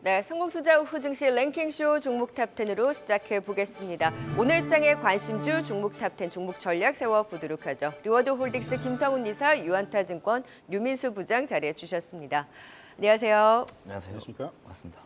네, 성공투자 후 증시 랭킹쇼 종목 탑10으로 시작해 보겠습니다. 오늘 장의 관심주 종목 탑10 종목 전략 세워보도록 하죠. 리워드 홀딩스 김성훈 이사, 유한타증권 류민수 부장 자리해 주셨습니다. 안녕하세요. 안녕하십니까? 반갑습니다.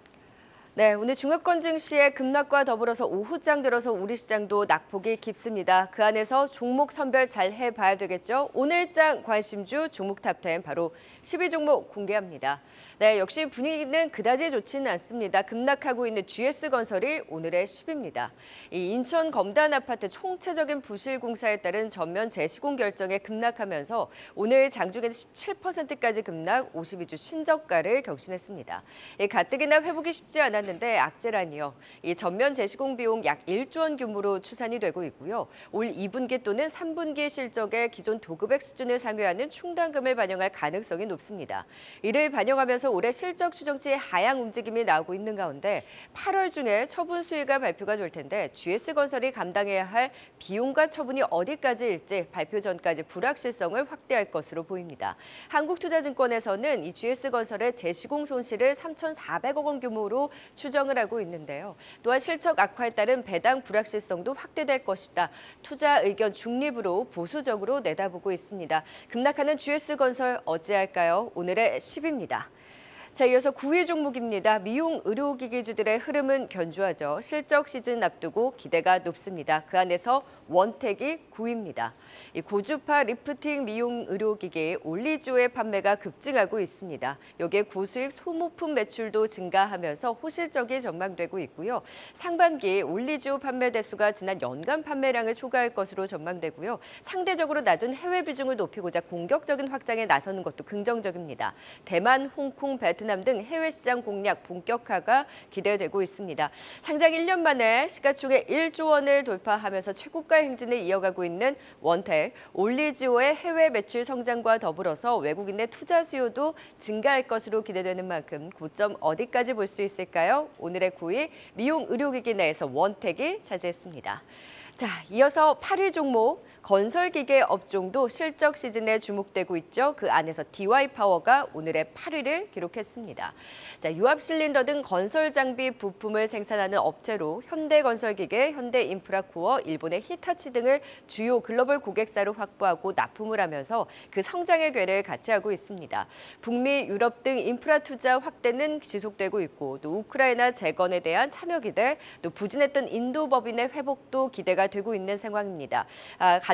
네, 오늘 중화권 증시의 급락과 더불어서 오후장 들어서 우리 시장도 낙폭이 깊습니다. 그 안에서 종목 선별 잘 해봐야 되겠죠. 오늘장 관심주 종목 탑10 바로 12종목 공개합니다. 네, 역시 분위기는 그다지 좋지는 않습니다. 급락하고 있는 GS건설이 오늘의 10입니다. 이 인천 검단 아파트 총체적인 부실 공사에 따른 전면 재시공 결정에 급락하면서 오늘 장중에는 17%까지 급락, 52주 신저가를 경신했습니다. 가뜩이나 회복이 쉽지 않았는데 악재라니요. 이 전면 재시공 비용 약 1조 원 규모로 추산이 되고 있고요. 올 2분기 또는 3분기 실적의 기존 도급액 수준을 상회하는 충당금을 반영할 가능성이 높습니다. 이를 반영하면서 올해 실적 추정치의 하향 움직임이 나오고 있는 가운데 8월 중에 처분 수위가 발표가 될 텐데 GS건설이 감당해야 할 비용과 처분이 어디까지일지 발표 전까지 불확실성을 확대할 것으로 보입니다. 한국투자증권에서는 이 GS건설의 재시공 손실을 3,400억 원 규모로 추정을 하고 있는데요. 또한 실적 악화에 따른 배당 불확실성도 확대될 것이다. 투자 의견 중립으로 보수적으로 내다보고 있습니다. 급락하는 GS건설 어찌할까요? 오늘의 10입니다. 자, 이어서 9위 종목입니다. 미용 의료기기주들의 흐름은 견조하죠. 실적 시즌 앞두고 기대가 높습니다. 그 안에서 원택이 9위입니다. 이 고주파 리프팅 미용 의료기기 올리지오의 판매가 급증하고 있습니다. 여기에 고수익 소모품 매출도 증가하면서 호실적이 전망되고 있고요. 상반기 올리지오 판매 대수가 지난 연간 판매량을 초과할 것으로 전망되고요. 상대적으로 낮은 해외 비중을 높이고자 공격적인 확장에 나서는 것도 긍정적입니다. 대만, 홍콩, 베트남 등 해외 시장 공략 본격화가 기대되고 있습니다. 상장 1년 만에 시가총액 1조 원을 돌파하면서 최고가 행진을 이어가고 있는 원택, 올리지오의 해외 매출 성장과 더불어서 외국인의 투자 수요도 증가할 것으로 기대되는 만큼 고점 어디까지 볼 수 있을까요? 오늘의 9위 미용 의료기기 내에서 원택이 차지했습니다. 자, 이어서 8위 종목 건설기계 업종도 실적 시즌에 주목되고 있죠. 그 안에서 DY파워가 오늘의 8위를 기록했습니다. 자, 유압 실린더 등 건설 장비 부품을 생산하는 업체로 현대건설기계, 현대인프라코어, 일본의 히타치 등을 주요 글로벌 고객사로 확보하고 납품을 하면서 그 성장의 궤를 같이 하고 있습니다. 북미, 유럽 등 인프라 투자 확대는 지속되고 있고 또 우크라이나 재건에 대한 참여 기대, 또 부진했던 인도 법인의 회복도 기대가 되고 있는 상황입니다.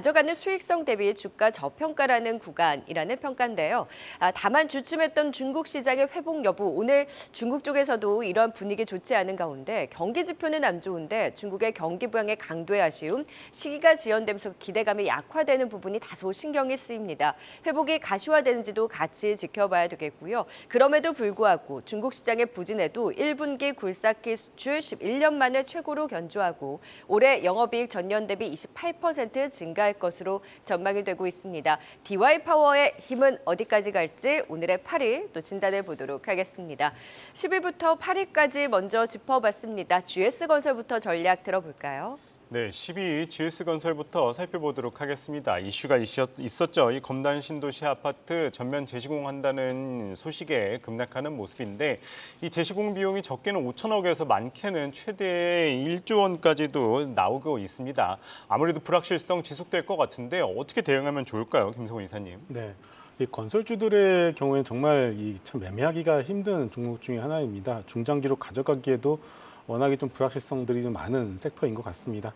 가져가는 수익성 대비 주가 저평가라는 구간이라는 평가인데요. 다만 주춤했던 중국 시장의 회복 여부, 오늘 중국 쪽에서도 이러한 분위기 좋지 않은 가운데 경기 지표는 안 좋은데 중국의 경기 부양의 강도의 아쉬움, 시기가 지연되면서 기대감이 약화되는 부분이 다소 신경이 쓰입니다. 회복이 가시화되는지도 같이 지켜봐야 되겠고요. 그럼에도 불구하고 중국 시장의 부진에도 1분기 굴삭기 수출 11년 만에 최고로 견조하고 올해 영업이익 전년 대비 28% 증가할 것으로 전망이 되고 있습니다. DY파워의 힘은 어디까지 갈지 오늘의 8위 또 진단해 보도록 하겠습니다. 10위부터 8위까지 먼저 짚어봤습니다. GS건설부터 전략 들어볼까요? 네, 12위 GS건설부터 살펴보도록 하겠습니다. 이슈가 있었죠. 이 검단 신도시 아파트 전면 재시공한다는 소식에 급락하는 모습인데 이 재시공 비용이 적게는 5천억에서 많게는 최대 1조 원까지도 나오고 있습니다. 아무래도 불확실성 지속될 것 같은데 어떻게 대응하면 좋을까요, 김성훈 이사님? 네, 이 건설주들의 경우에는 정말 참 매매하기가 힘든 종목 중에 하나입니다. 중장기로 가져가기에도 워낙에 좀 불확실성들이 좀 많은 섹터인 것 같습니다.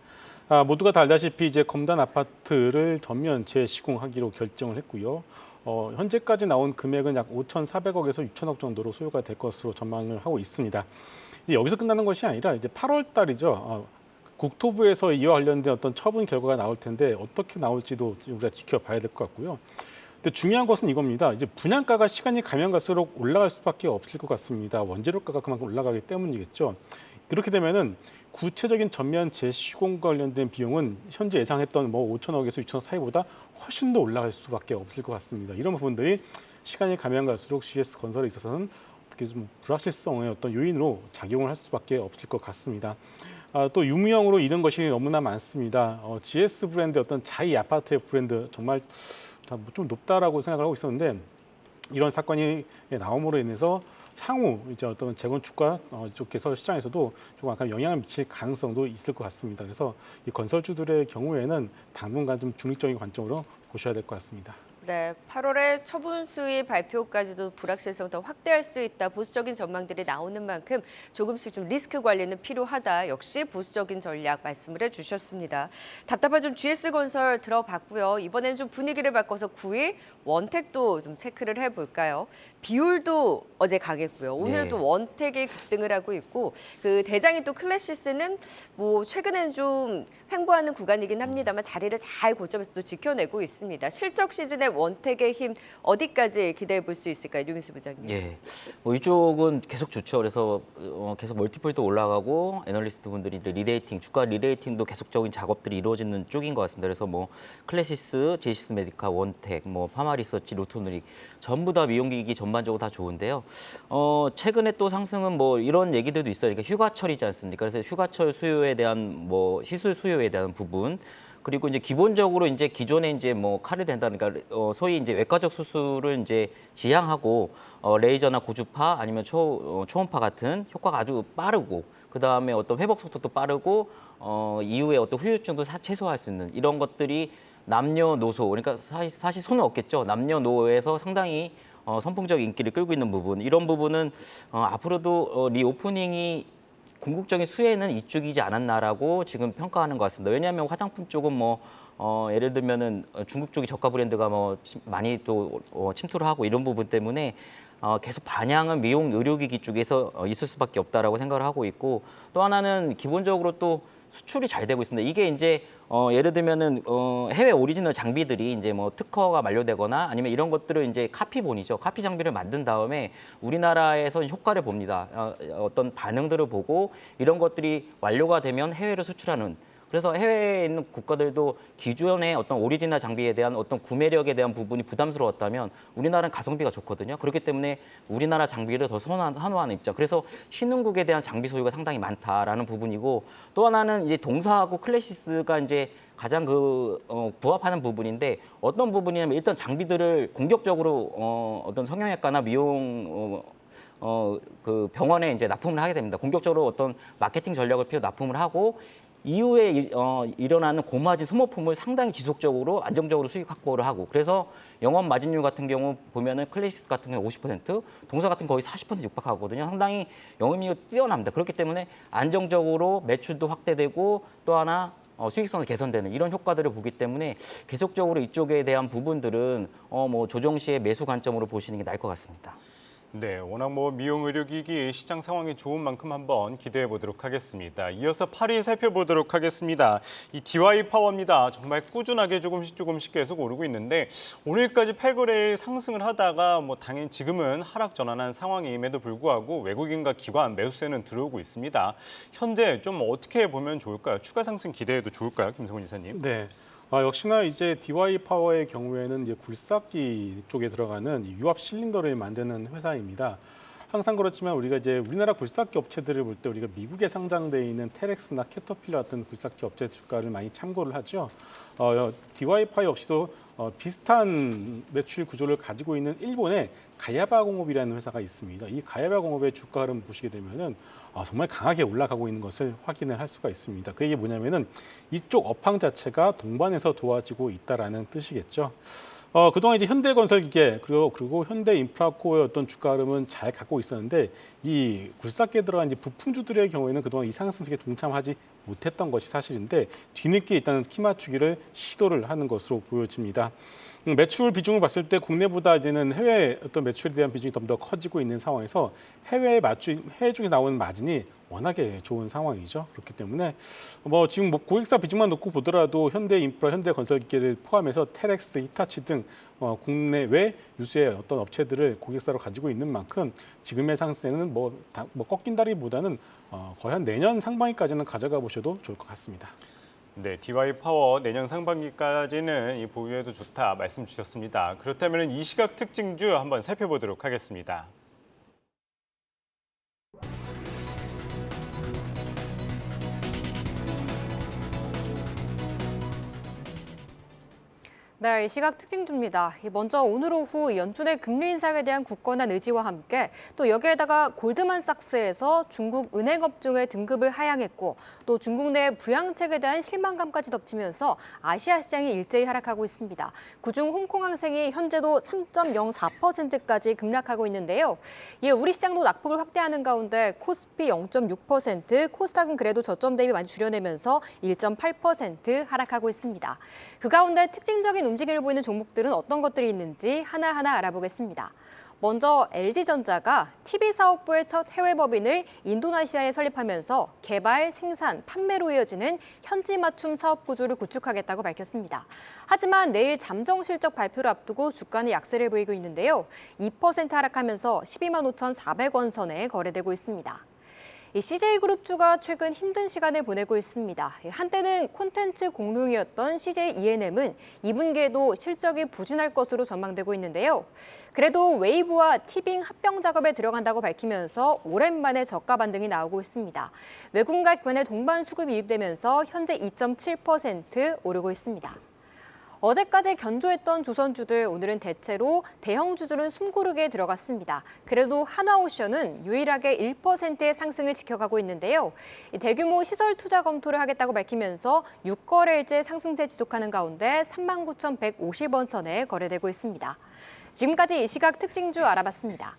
모두가 다 알다시피 이제 검단 아파트를 전면 재시공하기로 결정을 했고요. 현재까지 나온 금액은 약 5,400억에서 6천억 정도로 소요가 될 것으로 전망을 하고 있습니다. 여기서 끝나는 것이 아니라 이제 8월 달이죠. 국토부에서 이와 관련된 어떤 처분 결과가 나올 텐데 어떻게 나올지도 우리가 지켜봐야 될 것 같고요. 근데 중요한 것은 이겁니다. 이제 분양가가 시간이 가면 갈수록 올라갈 수밖에 없을 것 같습니다. 원재료가가 그만큼 올라가기 때문이겠죠. 그렇게 되면은 구체적인 전면 재시공 관련된 비용은 현재 예상했던 5천억에서 6천억 사이보다 훨씬 더 올라갈 수밖에 없을 것 같습니다. 이런 부분들이 시간이 가면 갈수록 GS건설에 있어서는 어떻게 좀 불확실성의 어떤 요인으로 작용을 할 수밖에 없을 것 같습니다. 또 유무형으로 이런 것이 너무나 많습니다. GS 브랜드 어떤 자이 아파트의 브랜드 정말 좀 높다라고 생각을 하고 있었는데 이런 사건이 나옴으로 인해서 향후 이제 어떤 재건축가 쪽에서 시장에서도 조금 약간 영향을 미칠 가능성도 있을 것 같습니다. 그래서 이 건설주들의 경우에는 당분간 좀 중립적인 관점으로 보셔야 될 것 같습니다. 네, 8월에 처분 수위 발표까지도 불확실성 더 확대할 수 있다. 보수적인 전망들이 나오는 만큼 조금씩 좀 리스크 관리는 필요하다. 역시 보수적인 전략 말씀을 해주셨습니다. 답답한 좀 GS건설 들어봤고요. 이번엔 좀 분위기를 바꿔서 9위 원택도 좀 체크를 해볼까요? 비율도 어제 강했고요. 오늘도 네. 원택이 급등을 하고 있고 그 대장이 또 클래시스는 뭐 최근엔 좀 횡보하는 구간이긴 합니다만 자리를 잘 고점에서 또 지켜내고 있습니다. 실적 시즌에 원택의 힘 어디까지 기대해 볼 수 있을까요, 류민수 부장님? 예, 뭐 이쪽은 계속 좋죠. 그래서 계속 멀티플도 올라가고 애널리스트 분들이 이제 리레이팅, 주가 리레이팅도 계속적인 작업들이 이루어지는 쪽인 것 같습니다. 그래서 뭐 클래시스, 제이시스 메디카, 원택, 뭐 파마리서치, 로토누릭 전부 다 미용기기 전반적으로 다 좋은데요. 최근에 또 상승은 뭐 이런 얘기들도 있어요. 그러니까 휴가철이지 않습니까? 그래서 휴가철 수요에 대한 뭐 시술 수요에 대한 부분. 그리고 이제 기본적으로 이제 기존에 이제 뭐 칼이 된다니까 소위 이제 외과적 수술을 이제 지향하고 레이저나 고주파 아니면 초음파 같은 효과가 아주 빠르고 그 다음에 어떤 회복 속도도 빠르고 이후에 어떤 후유증도 최소화할 수 있는 이런 것들이 남녀노소 그러니까 사실 손은 없겠죠. 남녀노소에서 상당히 선풍적 인기를 끌고 있는 부분 이런 부분은 앞으로도 리오프닝이 궁극적인 수혜는 이쪽이지 않았나라고 지금 평가하는 것 같습니다. 왜냐하면 화장품 쪽은 뭐 예를 들면은 중국 쪽이 저가 브랜드가 뭐 많이 또 침투를 하고 이런 부분 때문에 계속 반향은 미용 의료기기 쪽에서 있을 수밖에 없다라고 생각을 하고 있고 또 하나는 기본적으로 또 수출이 잘 되고 있습니다. 이게 이제 예를 들면은 해외 오리지널 장비들이 이제 뭐 특허가 만료되거나 아니면 이런 것들을 이제 카피본이죠. 카피 장비를 만든 다음에 우리나라에서 효과를 봅니다. 어떤 반응들을 보고 이런 것들이 완료가 되면 해외로 수출하는. 그래서 해외에 있는 국가들도 기존의 어떤 오리지널 장비에 대한 어떤 구매력에 대한 부분이 부담스러웠다면 우리나라는 가성비가 좋거든요. 그렇기 때문에 우리나라 장비를 더 선호하는 입장. 그래서 신흥국에 대한 장비 소유가 상당히 많다라는 부분이고 또 하나는 이제 동사하고 클래시스가 이제 가장 부합하는 부분인데 어떤 부분이냐면 일단 장비들을 공격적으로 어떤 성형외과나 미용 그 병원에 이제 납품을 하게 됩니다. 공격적으로 어떤 마케팅 전략을 필요 납품을 하고 이후에 일어나는 고마진 소모품을 상당히 지속적으로 안정적으로 수익 확보를 하고 그래서 영업 마진율 같은 경우 보면은 클래시스 같은 경우 50%, 동사 같은 거의 40% 육박하거든요. 상당히 영업이익이 뛰어납니다. 그렇기 때문에 안정적으로 매출도 확대되고 또 하나 수익성이 개선되는 이런 효과들을 보기 때문에 계속적으로 이쪽에 대한 부분들은 뭐 조정 시에 매수 관점으로 보시는 게 나을 것 같습니다. 네, 워낙 뭐 미용 의료기기 시장 상황이 좋은 만큼 한번 기대해 보도록 하겠습니다. 이어서 8위 살펴보도록 하겠습니다. 이 DY 파워입니다. 정말 꾸준하게 조금씩 계속 오르고 있는데 오늘까지 8거래일 상승을 하다가 뭐 당연히 지금은 하락 전환한 상황임에도 불구하고 외국인과 기관 매수세는 들어오고 있습니다. 현재 좀 어떻게 보면 좋을까요? 추가 상승 기대해도 좋을까요, 김성훈 이사님? 네. 역시나 이제 DY 파워의 경우에는 이제 굴삭기 쪽에 들어가는 유압 실린더를 만드는 회사입니다. 항상 그렇지만 우리가 이제 우리나라 굴삭기 업체들을 볼 때 우리가 미국에 상장돼 있는 테렉스나 캐터필러 같은 굴삭기 업체 주가를 많이 참고를 하죠. DY 파워 역시도 비슷한 매출 구조를 가지고 있는 일본의 가야바 공업이라는 회사가 있습니다. 이 가야바 공업의 주가 흐름 보시게 되면은 정말 강하게 올라가고 있는 것을 확인을 할 수가 있습니다. 그게 뭐냐면은 이쪽 업황 자체가 동반해서 도와지고 있다라는 뜻이겠죠. 그동안 이제 현대건설기계 그리고 현대인프라코어의 어떤 주가 흐름은 잘 갖고 있었는데 이 굴삭기에 들어간 이제 부품주들의 경우에는 그동안 이 상승세에 동참하지 못했던 것이 사실인데 뒤늦게 일단은 키 맞추기를 시도를 하는 것으로 보여집니다. 매출 비중을 봤을 때 국내보다 이제는 해외 어떤 매출에 대한 비중이 좀 더 커지고 있는 상황에서 해외 쪽에 나오는 마진이 워낙에 좋은 상황이죠. 그렇기 때문에 지금 고객사 비중만 놓고 보더라도 현대인프라, 현대건설기계를 포함해서 테렉스, 히타치 등 국내외 유수의 어떤 업체들을 고객사로 가지고 있는 만큼 지금의 상승세는 꺾인다기보다는 거의 한 내년 상반기까지는 가져가 보셔도 좋을 것 같습니다. 네, DY 파워 내년 상반기까지는 보유해도 좋다 말씀 주셨습니다. 그렇다면 이 시각 특징주 한번 살펴보도록 하겠습니다. 네, 이 시각 특징주입니다. 먼저 오늘 오후 연준의 금리 인상에 대한 굳건한 의지와 함께 또 여기에다가 골드만삭스에서 중국 은행업종의 등급을 하향했고 또 중국 내 부양책에 대한 실망감까지 덮치면서 아시아 시장이 일제히 하락하고 있습니다. 그중 홍콩항생이 현재도 3.04%까지 급락하고 있는데요. 이에 우리 시장도 낙폭을 확대하는 가운데 코스피 0.6%, 코스닥은 그래도 저점 대비 많이 줄여내면서 1.8% 하락하고 있습니다. 그 가운데 특징적인 움직임을 보이는 종목들은 어떤 것들이 있는지 하나하나 알아보겠습니다. 먼저 LG전자가 TV 사업부의 첫 해외 법인을 인도네시아에 설립하면서 개발, 생산, 판매로 이어지는 현지 맞춤 사업 구조를 구축하겠다고 밝혔습니다. 하지만 내일 잠정 실적 발표를 앞두고 주가는 약세를 보이고 있는데요. 2% 하락하면서 12만 5,400원 선에 거래되고 있습니다. 이 CJ그룹주가 최근 힘든 시간을 보내고 있습니다. 한때는 콘텐츠 공룡이었던 CJ E&M은 2분기에도 실적이 부진할 것으로 전망되고 있는데요. 그래도 웨이브와 티빙 합병 작업에 들어간다고 밝히면서 오랜만에 저가 반등이 나오고 있습니다. 외국인과 기관의 동반 수급이 유입되면서 현재 2.7% 오르고 있습니다. 어제까지 견조했던 조선주들 오늘은 대체로 대형주들은 숨고르게 들어갔습니다. 그래도 한화오션은 유일하게 1%의 상승을 지켜가고 있는데요. 대규모 시설 투자 검토를 하겠다고 밝히면서 6거래일째 상승세 지속하는 가운데 39,150원 선에 거래되고 있습니다. 지금까지 이 시각 특징주 알아봤습니다.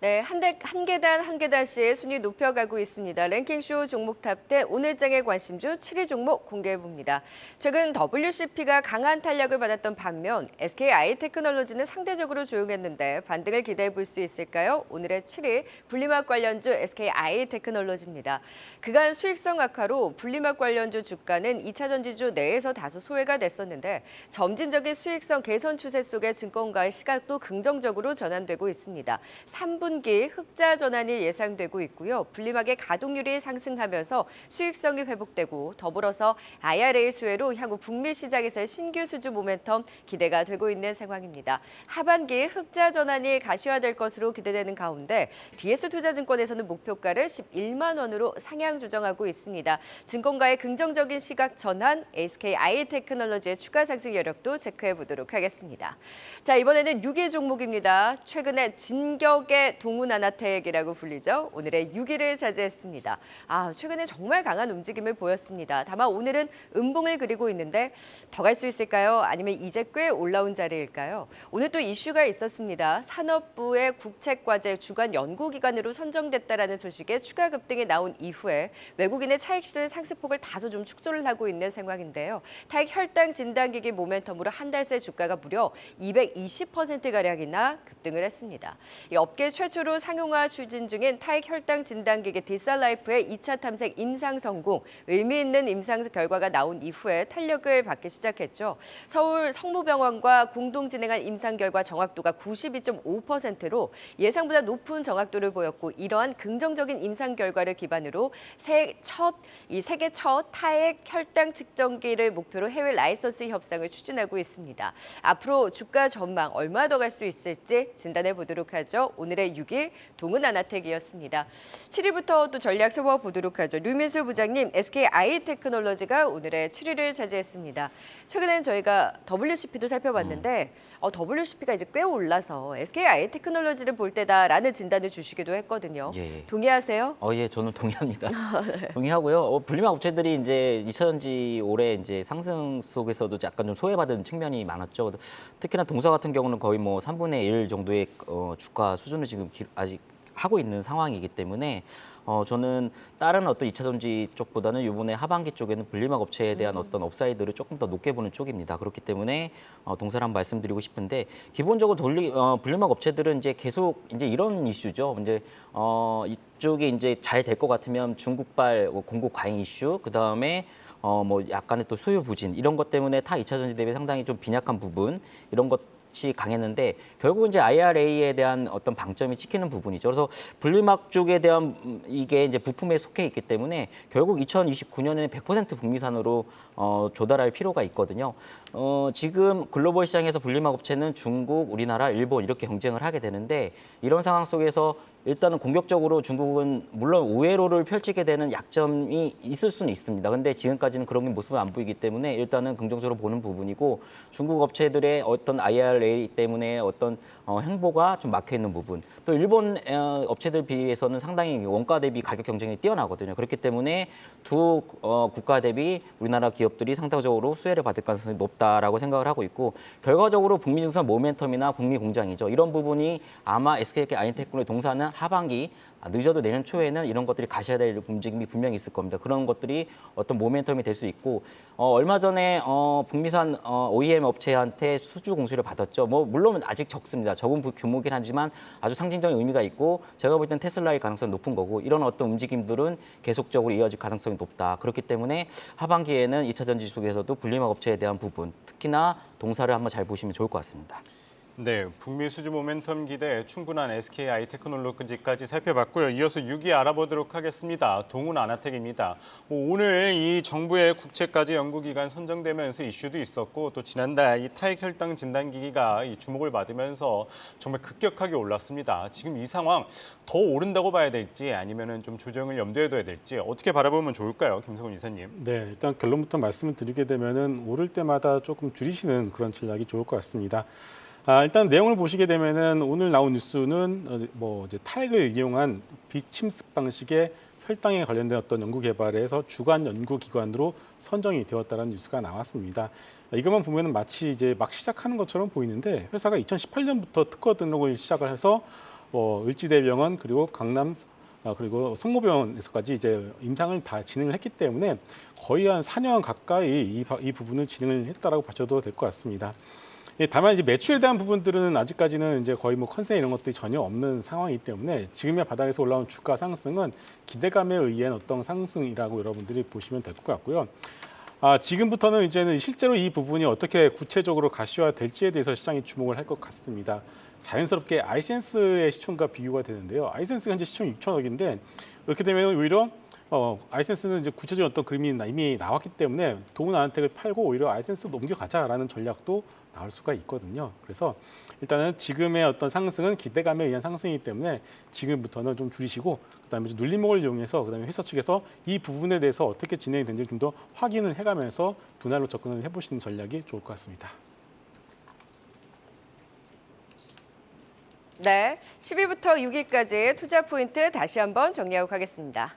네, 한 계단 한 계단씩 순위 높여가고 있습니다. 랭킹쇼 종목 탑10 오늘장의 관심주 7위 종목 공개해봅니다. 최근 WCP가 강한 탄력을 받았던 반면 SKI테크놀로지는 상대적으로 조용했는데 반등을 기대해볼 수 있을까요? 오늘의 7위 분리막 관련주 SKI테크놀로지입니다. 그간 수익성 악화로 분리막 관련주 주가는 2차 전지주 내에서 다소 소외가 됐었는데 점진적인 수익성 개선 추세 속에 증권가의 시각도 긍정적으로 전환되고 있습니다. 3분기 흑자 전환이 예상되고 있고요. 분리막의 가동률이 상승하면서 수익성이 회복되고 더불어서 IRA 수혜로 향후 북미 시장에서의 신규 수주 모멘텀 기대가 되고 있는 상황입니다. 하반기 흑자 전환이 가시화될 것으로 기대되는 가운데 DS투자증권에서는 목표가를 11만 원으로 상향 조정하고 있습니다. 증권가의 긍정적인 시각 전환, SKI테크놀로지의 추가 상승 여력도 체크해 보도록 하겠습니다. 자, 이번에는 6위 종목입니다. 최근에 진격의 동훈아나텍이라고 불리죠. 오늘의 6위를 차지했습니다. 최근에 정말 강한 움직임을 보였습니다. 다만 오늘은 음봉을 그리고 있는데 더 갈 수 있을까요? 아니면 이제 꽤 올라온 자리일까요? 오늘 또 이슈가 있었습니다. 산업부의 국책과제 주간 연구기관으로 선정됐다라는 소식에 추가 급등이 나온 이후에 외국인의 차익 실현 상승폭을 다소 좀 축소를 하고 있는 상황인데요. 타익 혈당 진단기기 모멘텀으로 한 달 새 주가가 무려 220%가량이나 급등을 했습니다. 이 업계 최초로 상용화 추진 중인 타익 혈당 진단기기 디살라이프의 2차 탐색 임상 성공, 의미 있는 임상 결과가 나온 이후에 탄력을 받기 시작했죠. 서울 성모병원과 공동 진행한 임상 결과 정확도가 92.5%로 예상보다 높은 정확도를 보였고 이러한 긍정적인 임상 결과를 기반으로 세계 첫 타액 혈당 측정기를 목표로 해외 라이선스 협상을 추진하고 있습니다. 앞으로 주가 전망 얼마 더 갈 수 있을지 진단해 보도록 하죠. 오늘의 6위 동훈아나텍이었습니다. 7위부터 또 전략 살펴보도록 하죠. 류민수 부장님, SKI테크놀로지가 오늘의 7위를 차지했습니다. 최근엔 저희가 WCP도 살펴봤는데 WCP가 이제 꽤 올라서 SKI테크놀로지를 볼 때다라는 진단을 주시기도 했거든요. 예. 동의하세요? 예, 저는 동의합니다. 동의하고요. 분리막 업체들이 이제 2차전지 올해 이제 상승 속에서도 약간 좀 소외받은 측면이 많았죠. 특히나 동사 같은 경우는 거의 뭐 3분의 1 정도의 주가 수준을 지금 아직 하고 있는 상황이기 때문에 저는 다른 어떤 2차 전지 쪽보다는 이번에 하반기 쪽에는 분리막 업체에 대한 어떤 업사이드를 조금 더 높게 보는 쪽입니다. 그렇기 때문에 동사를 한번 말씀드리고 싶은데 기본적으로 분리막 업체들은 이제 계속 이제 이런 이슈죠. 이제 이쪽이 이제 잘 될 것 같으면 중국발 공급 과잉 이슈, 그 다음에 뭐 약간의 또 수요 부진 이런 것 때문에 타 2차 전지 대비 상당히 좀 빈약한 부분 이런 것 같이 강했는데 결국은 이제 IRA에 대한 어떤 방점이 찍히는 부분이죠. 그래서 분리막 쪽에 대한 이게 이제 부품에 속해 있기 때문에 결국 2029년에는 100% 북미산으로 조달할 필요가 있거든요. 지금 글로벌 시장에서 분리막 업체는 중국, 우리나라, 일본 이렇게 경쟁을 하게 되는데 이런 상황 속에서 일단은 공격적으로 중국은 물론 우회로를 펼치게 되는 약점이 있을 수는 있습니다. 근데 지금까지는 그런 모습을 안 보이기 때문에 일단은 긍정적으로 보는 부분이고 중국 업체들의 어떤 IRA 때문에 어떤 행보가 좀 막혀 있는 부분 또 일본 업체들 비해서는 상당히 원가 대비 가격 경쟁이 뛰어나거든요. 그렇기 때문에 두 국가 대비 우리나라 기업들이 상대적으로 수혜를 받을 가능성이 높다라고 생각을 하고 있고 결과적으로 북미 증산 모멘텀이나 북미 공장이죠. 이런 부분이 아마 SK 아인테크노의 동사는 하반기 늦어도 내년 초에는 이런 것들이 가셔야 될 움직임이 분명히 있을 겁니다. 그런 것들이 어떤 모멘텀이 될 수 있고 얼마 전에 북미산 OEM 업체한테 수주 공수를 받았죠. 뭐 물론 아직 적습니다. 적은 규모긴 하지만 아주 상징적인 의미가 있고 제가 볼 땐 테슬라의 가능성이 높은 거고 이런 어떤 움직임들은 계속적으로 이어질 가능성이 높다. 그렇기 때문에 하반기에는 2차 전지 속에서도 분리막 업체에 대한 부분 특히나 동사를 한번 잘 보시면 좋을 것 같습니다. 네, 북미 수주 모멘텀 기대 충분한 SKI 테크놀로지까지 살펴봤고요. 이어서 6위 알아보도록 하겠습니다. 동훈 아나텍입니다. 오늘 이 정부의 국채까지 연구기간 선정되면서 이슈도 있었고 또 지난달 이 타액 혈당 진단기기가 이 주목을 받으면서 정말 급격하게 올랐습니다. 지금 이 상황 더 오른다고 봐야 될지 아니면은 좀 조정을 염두에 둬야 될지 어떻게 바라보면 좋을까요, 김성훈 이사님? 네, 일단 결론부터 말씀을 드리게 되면은 오를 때마다 조금 줄이시는 그런 전략이 좋을 것 같습니다. 일단 내용을 보시게 되면은 오늘 나온 뉴스는 이제 타액을 이용한 비침습 방식의 혈당에 관련된 어떤 연구 개발에서 주간 연구 기관으로 선정이 되었다는 뉴스가 나왔습니다. 이것만 보면은 마치 이제 막 시작하는 것처럼 보이는데 회사가 2018년부터 특허 등록을 시작을 해서 을지대병원 그리고 강남 그리고 성모병원에서까지 이제 임상을 다 진행을 했기 때문에 거의 한 4년 가까이 이 부분을 진행을 했다라고 봐셔도 될 것 같습니다. 다만 이제 매출에 대한 부분들은 아직까지는 이제 거의 컨센 이런 것들이 전혀 없는 상황이기 때문에 지금의 바닥에서 올라온 주가 상승은 기대감에 의한 어떤 상승이라고 여러분들이 보시면 될 것 같고요. 지금부터는 이제는 실제로 이 부분이 어떻게 구체적으로 가시화될지에 대해서 시장이 주목을 할 것 같습니다. 자연스럽게 아이센스의 시총과 비교가 되는데요. 아이센스가 현재 시총 6천억인데 이렇게 되면 오히려 아이센스는 이제 구체적인 어떤 그림이 이미 나왔기 때문에 동훈 아나텍을 팔고 오히려 아이센스로 넘겨가자라는 전략도 나올 수가 있거든요. 그래서 일단은 지금의 어떤 상승은 기대감에 의한 상승이기 때문에 지금부터는 좀 줄이시고 그다음에 눌림목을 이용해서 그다음에 회사 측에서 이 부분에 대해서 어떻게 진행이 되는지 좀 더 확인을 해가면서 분할로 접근을 해보시는 전략이 좋을 것 같습니다. 네, 10위부터 6위까지 투자 포인트 다시 한번 정리하고 가겠습니다.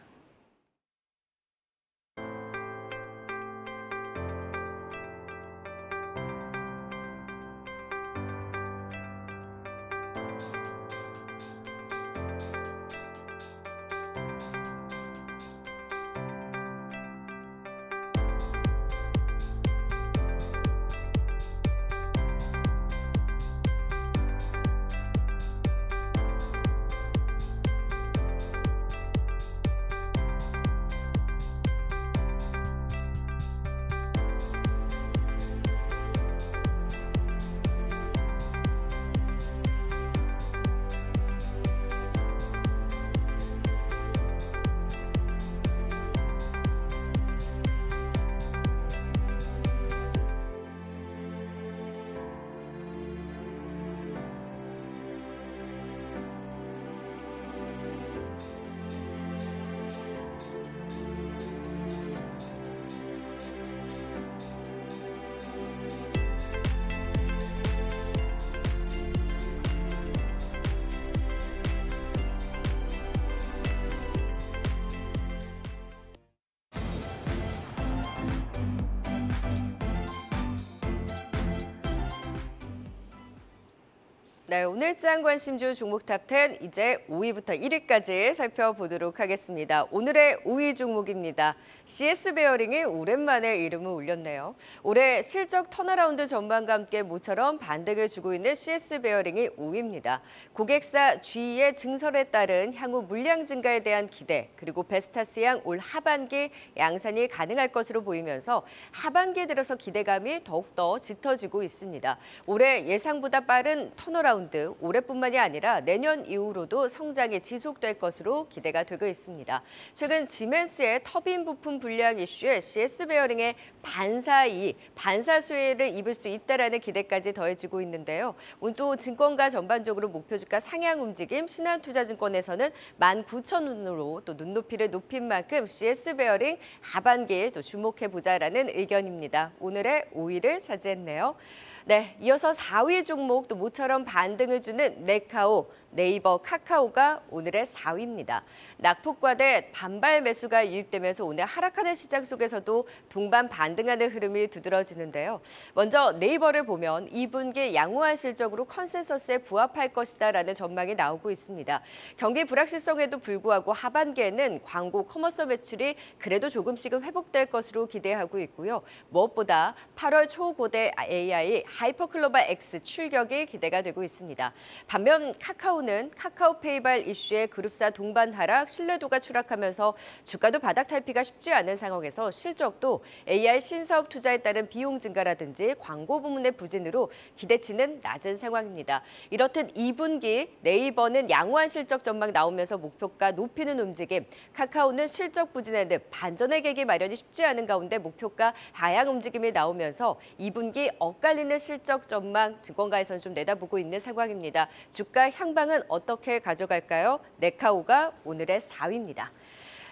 네, 오늘장 관심주 종목 탑10 이제 5위부터 1위까지 살펴보도록 하겠습니다. 오늘의 5위 종목입니다. CS 베어링이 오랜만에 이름을 올렸네요. 올해 실적 턴어라운드 전망과 함께 모처럼 반등을 주고 있는 CS 베어링이 5위입니다. 고객사 GE의 증설에 따른 향후 물량 증가에 대한 기대, 그리고 베스타스양 올 하반기 양산이 가능할 것으로 보이면서 하반기에 들어서 기대감이 더욱더 짙어지고 있습니다. 올해 예상보다 빠른 턴어라운드, 올해뿐만이 아니라 내년 이후로도 성장이 지속될 것으로 기대가 되고 있습니다. 최근 지멘스의 터빈 부품 불량 이슈에 CS 베어링의 반사 수혜를 입을 수 있다라는 기대까지 더해지고 있는데요. 오늘 또 증권가 전반적으로 목표 주가 상향 움직임, 신한투자증권에서는 19,000원으로 또 눈높이를 높인 만큼 CS 베어링 하반기에 또 주목해 보자라는 의견입니다. 오늘의 5위를 차지했네요. 네, 이어서 4위 종목 또 모처럼 반등을 주는 네카오, 네이버, 카카오가 오늘의 4위입니다. 낙폭과대 반발 매수가 유입되면서 오늘 하락하는 시장 속에서도 동반 반등하는 흐름이 두드러지는데요. 먼저 네이버를 보면 2분기 양호한 실적으로 컨센서스에 부합할 것이다라는 전망이 나오고 있습니다. 경기 불확실성에도 불구하고 하반기에는 광고 커머스 매출이 그래도 조금씩은 회복될 것으로 기대하고 있고요. 무엇보다 8월 초고대 AI 하이퍼클로바 X 출격이 기대가 되고 있습니다. 반면 카카오는 카카오페이발 이슈의 그룹사 동반 하락, 신뢰도가 추락하면서 주가도 바닥 탈피가 쉽지 않은 상황에서 실적도 AI 신사업 투자에 따른 비용 증가라든지 광고 부문의 부진으로 기대치는 낮은 상황입니다. 이렇듯 2분기 네이버는 양호한 실적 전망 나오면서 목표가 높이는 움직임, 카카오는 실적 부진에는 반전의 계기 마련이 쉽지 않은 가운데 목표가 하향 움직임이 나오면서 2분기 엇갈리는 실적 전망 증권가에서는 좀 내다보고 있는 상황입니다. 주가 향방은 어떻게 가져갈까요? 네카오가 오늘의 4위입니다.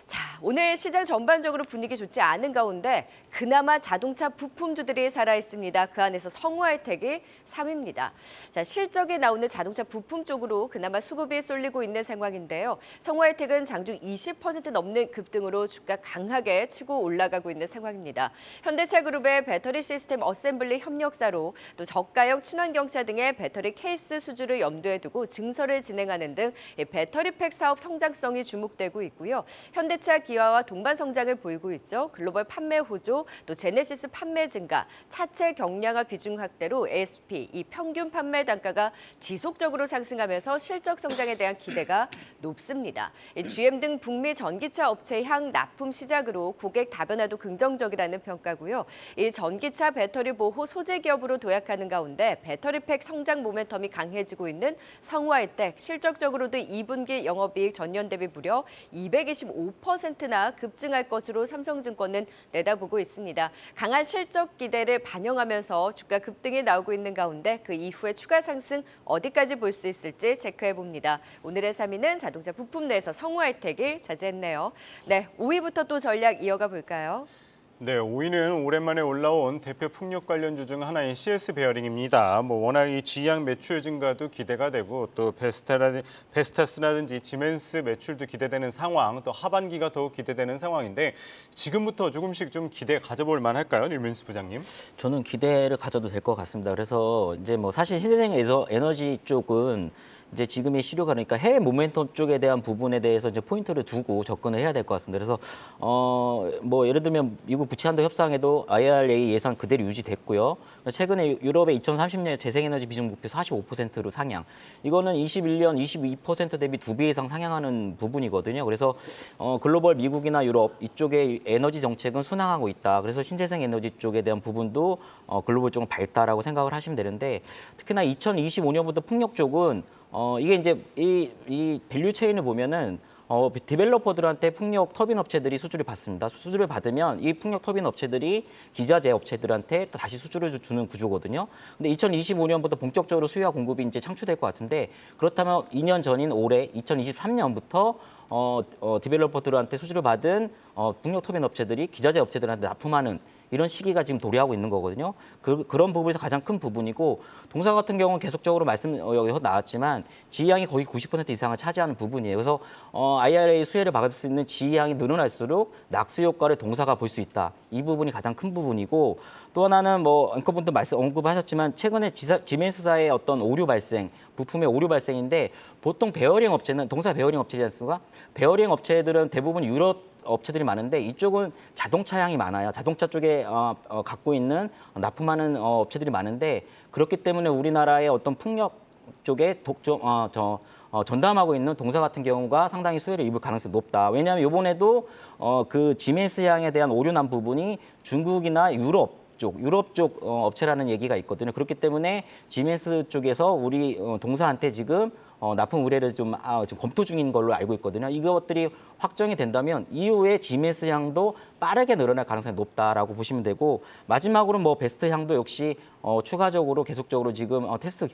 자, 오늘 시장 전반적으로 분위기 좋지 않은 가운데 그나마 자동차 부품주들이 살아있습니다. 그 안에서 성우하이텍이 3위입니다. 자, 실적이 나오는 자동차 부품 쪽으로 그나마 수급이 쏠리고 있는 상황인데요. 성우하이텍은 장중 20% 넘는 급등으로 주가 강하게 치고 올라가고 있는 상황입니다. 현대차그룹의 배터리 시스템 어셈블리 협력사로 또 저가형 친환경차 등의 배터리 케이스 수주를 염두에 두고 증설을 진행하는 등 배터리팩 사업 성장성이 주목되고 있고요. 현대차 기아와 동반 성장을 보이고 있죠. 글로벌 판매 호조, 또 제네시스 판매 증가, 차체 경량화 비중 확대로 ASP, 이 평균 판매 단가가 지속적으로 상승하면서 실적 성장에 대한 기대가 높습니다. GM 등 북미 전기차 업체 향 납품 시작으로 고객 다변화도 긍정적이라는 평가고요. 이 전기차 배터리 보호 소재 기업으로 도약하는 가운데 배터리팩 성장 모멘텀이 강해지고 있는 성우하이텍, 실적적으로도 2분기 영업이익 전년 대비 무려 225%나 급증할 것으로 삼성증권은 내다보고 있습니다. 강한 실적 기대를 반영하면서 주가 급등이 나오고 있는 가운데 그 이후에 추가 상승 어디까지 볼 수 있을지 체크해 봅니다. 오늘의 3위는 자동차 부품 내에서 성우하이텍이 차지했네요. 네, 5위부터 또 전략 이어가 볼까요? 네, 5위는 오랜만에 올라온 대표 풍력 관련주 중 하나인 CS 베어링입니다. 워낙 이 지양 매출 증가도 기대가 되고 또 베스타스라든지 지멘스 매출도 기대되는 상황, 또 하반기가 더욱 기대되는 상황인데 지금부터 조금씩 좀 기대 가져볼 만할까요, 류민수 부장님? 저는 기대를 가져도 될 것 같습니다. 그래서 이제 사실 신재생 에너지 쪽은 이제 지금의 시류가 그러니까 해외 모멘텀 쪽에 대한 부분에 대해서 이제 포인트를 두고 접근을 해야 될 것 같습니다. 그래서 예를 들면 미국 부채한도 협상에도 IRA 예산 그대로 유지됐고요. 최근에 유럽의 2030년 재생에너지 비중 목표 45%로 상향. 이거는 21년 22% 대비 2배 이상 상향하는 부분이거든요. 그래서 글로벌 미국이나 유럽 이쪽의 에너지 정책은 순항하고 있다. 그래서 신재생 에너지 쪽에 대한 부분도 글로벌적으로 밝다라고 생각을 하시면 되는데 특히나 2025년부터 풍력 쪽은 이게 이제 이 밸류 체인을 보면은 디벨로퍼들한테 풍력 터빈 업체들이 수주를 받습니다. 수주를 받으면 이 풍력 터빈 업체들이 기자재 업체들한테 또 다시 수주를 주는 구조거든요. 근데 2025년부터 본격적으로 수요와 공급이 이제 창출될 것 같은데 그렇다면 2년 전인 올해 2023년부터 디벨로퍼들한테 수주를 받은 풍력 터빈 업체들이 기자재 업체들한테 납품하는 이런 시기가 지금 도래하고 있는 거거든요. 그런 부분에서 가장 큰 부분이고 동사 같은 경우는 계속적으로 여기서 나왔지만 지휘량이 거의 90% 이상을 차지하는 부분이에요. 그래서 IRA 수혜를 받을 수 있는 지휘량이 늘어날수록 낙수 효과를 동사가 볼 수 있다. 이 부분이 가장 큰 부분이고 또 하나는 뭐 앵커분도 언급하셨지만 최근에 지멘스사의 어떤 오류 발생, 부품의 오류 발생인데 보통 베어링 업체는 동사 베어링 업체지 않습니까? 베어링 업체들은 대부분 유럽 업체들이 많은데 이쪽은 자동차향이 많아요. 자동차 쪽에 갖고 있는 납품하는 업체들이 많은데 그렇기 때문에 우리나라의 어떤 풍력 쪽에 전담하고 있는 동사 같은 경우가 상당히 수혜를 입을 가능성이 높다. 왜냐하면 이번에도 그 지멘스향에 대한 오류 난 부분이 중국이나 유럽 쪽 업체라는 얘기가 있거든요. 그렇기 때문에 지멘스 쪽에서 우리 동사한테 지금 납품 의뢰를 좀 검토 중인 걸로 알고 있거든요. 이것들이 확정이 된다면 이후에 지멘스 향도 빠르게 늘어날 가능성이 높다라고 보시면 되고 마지막으로 뭐 베스트 향도 역시 추가적으로 계속적으로 지금 테스트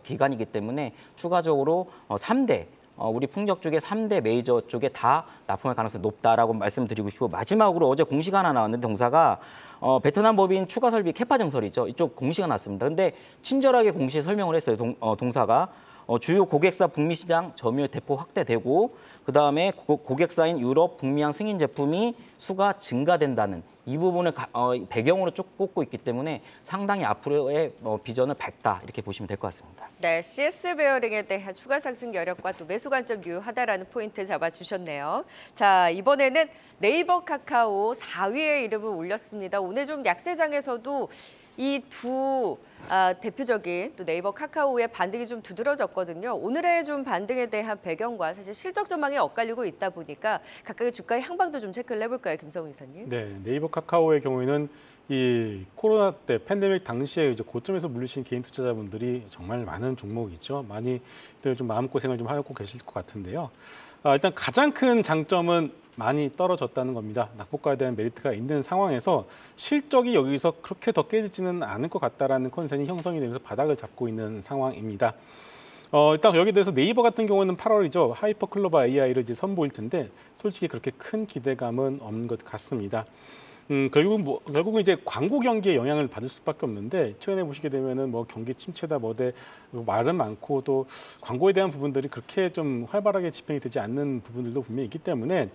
기간이기 때문에 추가적으로 3대 우리 풍력 쪽에 3대 메이저 쪽에 다 납품할 가능성이 높다라고 말씀드리고 싶고 마지막으로 어제 공시가 하나 나왔는데 동사가 베트남 법인 추가 설비 캐파 증설이죠. 이쪽 공시가 났습니다. 근데 친절하게 공시에 설명을 했어요. 동사가 주요 고객사 북미 시장 점유율 대폭 확대되고 그다음에 고객사인 유럽, 북미향 승인 제품이 수가 증가된다는 이 부분을 배경으로 쭉 꼽고 있기 때문에 상당히 앞으로의 비전을 밝다 이렇게 보시면 될 것 같습니다. 네, CS 베어링에 대한 추가 상승 여력과 또 매수 관점 유효하다라는 포인트 잡아주셨네요. 자, 이번에는 네이버 카카오 4위에 이름을 올렸습니다. 오늘 좀 약세장에서도 이 두 대표적인 또 네이버 카카오의 반등이 좀 두드러졌거든요. 오늘의 좀 반등에 대한 배경과 사실 실적 전망이 엇갈리고 있다 보니까 각각의 주가의 향방도 좀 체크를 해볼까요, 김성우 이사님? 네, 네이버 카카오의 경우에는 이 코로나 때 팬데믹 당시에 이제 고점에서 물리신 개인 투자자분들이 정말 많은 종목이죠. 많이 좀 마음고생을 좀 하고 계실 것 같은데요. 일단 가장 큰 장점은 많이 떨어졌다는 겁니다. 낙폭과에 대한 메리트가 있는 상황에서 실적이 여기서 그렇게 더 깨지지는 않을 것 같다라는 컨센이 형성이 되면서 바닥을 잡고 있는 상황입니다. 일단 여기에 대해서 네이버 같은 경우는 8월이죠. 하이퍼클로버 AI를 이제 선보일 텐데 솔직히 그렇게 큰 기대감은 없는 것 같습니다. 결국은 이제 광고 경기에 영향을 받을 수밖에 없는데 최근에 보시게 되면은 뭐 경기 침체다 뭐대 말은 많고 또 광고에 대한 부분들이 그렇게 좀 활발하게 집행이 되지 않는 부분들도 분명히 있기 때문에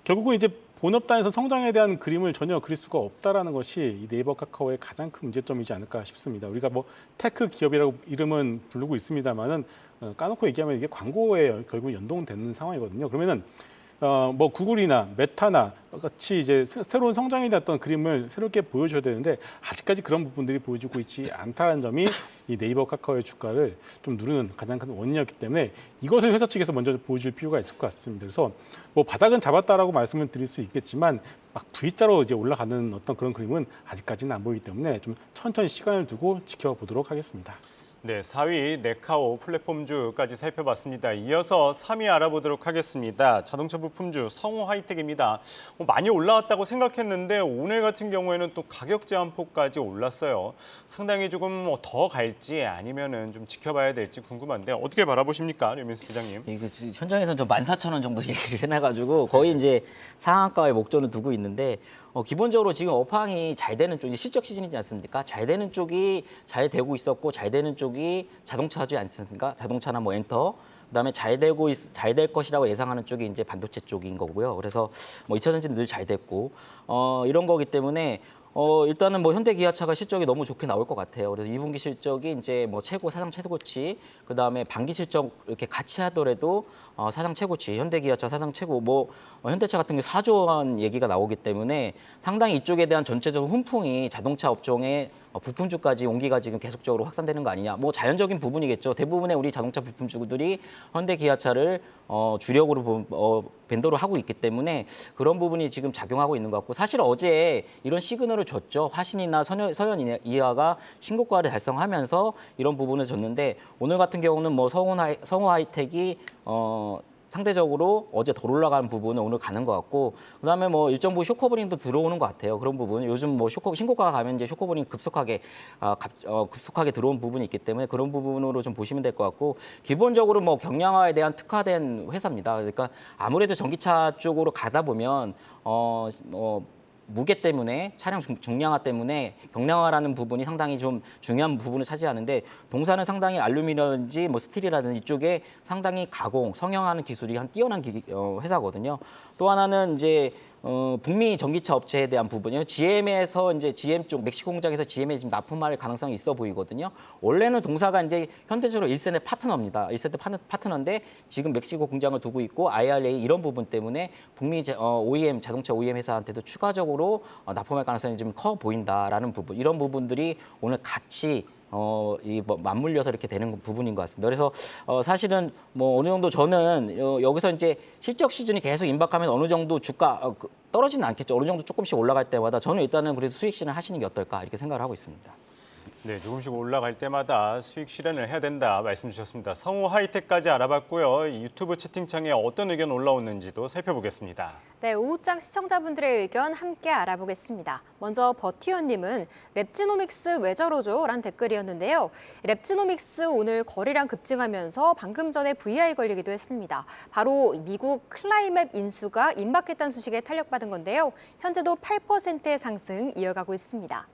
결국은 이제 본업단에서 성장에 대한 그림을 전혀 그릴 수가 없다라는 것이 이 네이버 카카오의 가장 큰 문제점이지 않을까 싶습니다. 우리가 뭐 테크 기업이라고 이름은 부르고 있습니다만은 까놓고 얘기하면 이게 광고에 결국 연동되는 상황이거든요. 그러면은 뭐 구글이나 메타나 같이 이제 새로운 성장에 대한 어떤 그림을 새롭게 보여줘야 되는데 아직까지 그런 부분들이 보여주고 있지 않다는 점이 이 네이버 카카오의 주가를 좀 누르는 가장 큰 원인이었기 때문에 이것을 회사 측에서 먼저 보여줄 필요가 있을 것 같습니다. 그래서 뭐 바닥은 잡았다라고 말씀을 드릴 수 있겠지만 막 V자로 이제 올라가는 어떤 그런 그림은 아직까지는 안 보이기 때문에 좀 천천히 시간을 두고 지켜보도록 하겠습니다. 네, 4위 네카오 플랫폼주까지 살펴봤습니다. 이어서 3위 알아보도록 하겠습니다. 자동차 부품주 성호 하이텍입니다. 많이 올라왔다고 생각했는데 오늘 같은 경우에는 또 가격 제한폭까지 올랐어요. 상당히 조금 더 갈지 아니면은 좀 지켜봐야 될지 궁금한데 어떻게 바라보십니까, 류민수 부장님? 이거 현장에서는 좀 14,000원 정도 얘기를 해놔가지고 거의 이제 상한가의 목전을 두고 있는데 기본적으로 지금 업황이 잘 되는 쪽이 실적 시즌이지 않습니까? 잘 되는 쪽이 잘 되고 있었고 잘 되는 쪽이 자동차지 않습니까? 자동차나 뭐 엔터 그다음에 잘 될 것이라고 예상하는 쪽이 이제 반도체 쪽인 거고요. 그래서 뭐 2차 전지는 늘 잘 됐고 이런 거기 때문에 일단은 뭐 현대기아차가 실적이 너무 좋게 나올 것 같아요. 그래서 2분기 실적이 이제 뭐 사상 최고치, 그 다음에 반기 실적 이렇게 같이 하더라도 사상 최고치, 현대기아차 사상 최고, 뭐 현대차 같은 게 4조 원 얘기가 나오기 때문에 상당히 이쪽에 대한 전체적인 훈풍이 자동차 업종에 부품주까지 온기가 지금 계속적으로 확산되는 거 아니냐. 뭐 자연적인 부분이겠죠. 대부분의 우리 자동차 부품주들이 현대기아차를 주력으로 벤더로 하고 있기 때문에 그런 부분이 지금 작용하고 있는 것 같고 사실 어제 이런 시그널을 줬죠. 화신이나 서현 이하가 신고가를 달성하면서 이런 부분을 줬는데 오늘 같은 경우는 뭐 성호 하이텍이 상대적으로 어제 덜 올라간 부분은 오늘 가는 것 같고 그다음에 뭐 일정 부분 쇼커버링도 들어오는 것 같아요. 그런 부분 요즘 뭐 신고가가 가면 이제 쇼커버링 급속하게 들어온 부분이 있기 때문에 그런 부분으로 좀 보시면 될 것 같고 기본적으로 뭐 경량화에 대한 특화된 회사입니다. 그러니까 아무래도 전기차 쪽으로 가다 보면 무게 때문에 차량 중량화 때문에 경량화라는 부분이 상당히 좀 중요한 부분을 차지하는데 동사는 상당히 알루미늄이라든지 뭐 스틸이라든지 이쪽에 상당히 가공, 성형하는 기술이 한 뛰어난 회사거든요. 또 하나는 이제 북미 전기차 업체에 대한 부분이요. GM에서 이제 GM 쪽 멕시코 공장에서 GM에 지금 납품할 가능성이 있어 보이거든요. 원래는 동사가 이제 현대적으로 1세대 파트너입니다. 1세대 파트너인데 지금 멕시코 공장을 두고 있고 IRA 이런 부분 때문에 북미 OEM 자동차 OEM 회사한테도 추가적으로 납품할 가능성이 좀 커 보인다라는 부분. 이런 부분들이 오늘 같이 뭐 맞물려서 이렇게 되는 부분인 것 같습니다. 그래서 사실은 뭐 어느 정도 저는 여기서 이제 실적 시즌이 계속 임박하면 어느 정도 주가 떨어지는 않겠죠. 어느 정도 조금씩 올라갈 때마다 저는 일단은 그래서 수익 실현 하시는 게 어떨까 이렇게 생각을 하고 있습니다. 네, 조금씩 올라갈 때마다 수익 실현을 해야 된다 말씀 주셨습니다. 성우 하이텍까지 알아봤고요. 유튜브 채팅창에 어떤 의견 올라오는지도 살펴보겠습니다. 네, 오후장 시청자분들의 의견 함께 알아보겠습니다. 먼저 버티언님은 랩지노믹스 왜 저러죠? 라는 댓글이었는데요. 랩지노믹스 오늘 거래량 급증하면서 방금 전에 VI 걸리기도 했습니다. 바로 미국 클라이맵 인수가 임박했다는 소식에 탄력받은 건데요. 현재도 8%의 상승 이어가고 있습니다.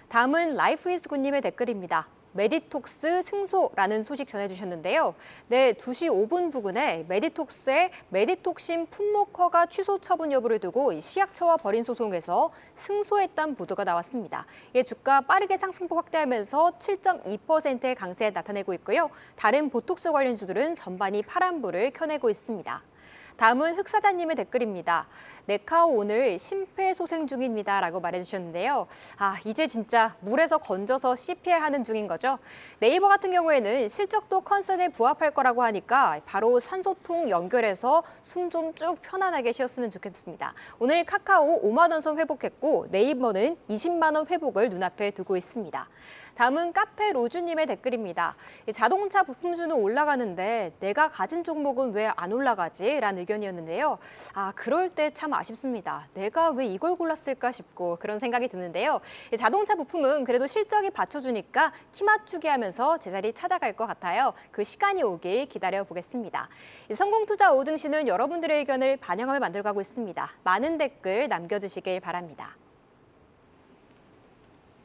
다음은 라이프이스군님의 댓글입니다. 메디톡스 승소라는 소식 전해주셨는데요. 네, 2시 5분 부근에 메디톡스의 메디톡신 품목허가 취소 처분 여부를 두고 시약처와 벌인 소송에서 승소했다는 보도가 나왔습니다. 이 주가 빠르게 상승폭 확대하면서 7.2%의 강세 나타내고 있고요. 다른 보톡스 관련주들은 전반이 파란불을 켜내고 있습니다. 다음은 흑사자님의 댓글입니다. 네카오 오늘 심폐소생 중입니다. 라고 말해주셨는데요. 이제 진짜 물에서 건져서 CPR 하는 중인 거죠. 네이버 같은 경우에는 실적도 컨선에 부합할 거라고 하니까 바로 산소통 연결해서 숨 좀 쭉 편안하게 쉬었으면 좋겠습니다. 오늘 카카오 5만 원 선 회복했고 네이버는 20만 원 회복을 눈앞에 두고 있습니다. 다음은 카페 로주님의 댓글입니다. 자동차 부품주는 올라가는데 내가 가진 종목은 왜 안 올라가지? 라는 의견이었는데요. 그럴 때 참 아쉽습니다. 내가 왜 이걸 골랐을까 싶고 그런 생각이 드는데요. 자동차 부품은 그래도 실적이 받쳐주니까 키 맞추기 하면서 제자리 찾아갈 것 같아요. 그 시간이 오길 기다려보겠습니다. 성공투자 5등신은 여러분들의 의견을 반영하며 만들어가고 있습니다. 많은 댓글 남겨주시길 바랍니다.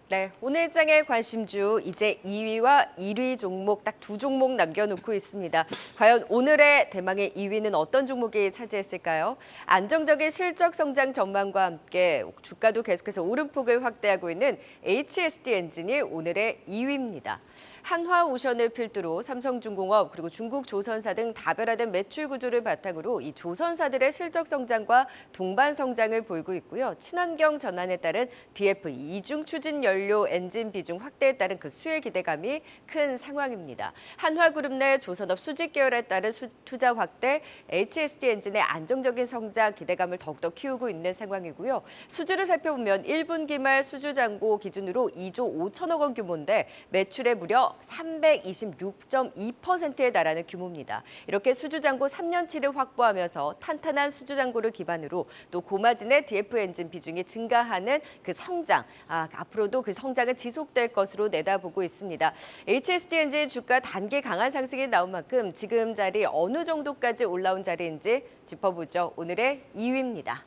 네, 오늘장의 관심주 이제 2위와 1위 종목 딱 두 종목 남겨놓고 있습니다. 과연 오늘의 대망의 2위는 어떤 종목이 차지했을까요? 안정적인 실적 성장 전망과 함께 주가도 계속해서 오름폭을 확대하고 있는 HSD 엔진이 오늘의 2위입니다. 한화오션을 필두로 삼성중공업 그리고 중국조선사 등 다변화된 매출 구조를 바탕으로 이 조선사들의 실적 성장과 동반 성장을 보이고 있고요. 친환경 전환에 따른 DF 이중 추진 연료 엔진 비중 확대에 따른 그 수혜 기대감이 큰 상황입니다. 한화그룹 내 조선업 수직 계열에 따른 투자 확대, HSD 엔진의 안정적인 성장 기대감을 더욱더 키우고 있는 상황이고요. 수주를 살펴보면 1분기 말 수주 잔고 기준으로 2조 5천억 원 규모인데 매출의 무려 326.2%에 달하는 규모입니다. 이렇게 수주잔고 3년치를 확보하면서 탄탄한 수주잔고를 기반으로 또 고마진의 DF 엔진 비중이 증가하는 그 성장, 앞으로도 그 성장은 지속될 것으로 내다보고 있습니다. HSD 엔진 주가 단기 강한 상승이 나온 만큼 지금 자리 어느 정도까지 올라온 자리인지 짚어보죠. 오늘의 2위입니다.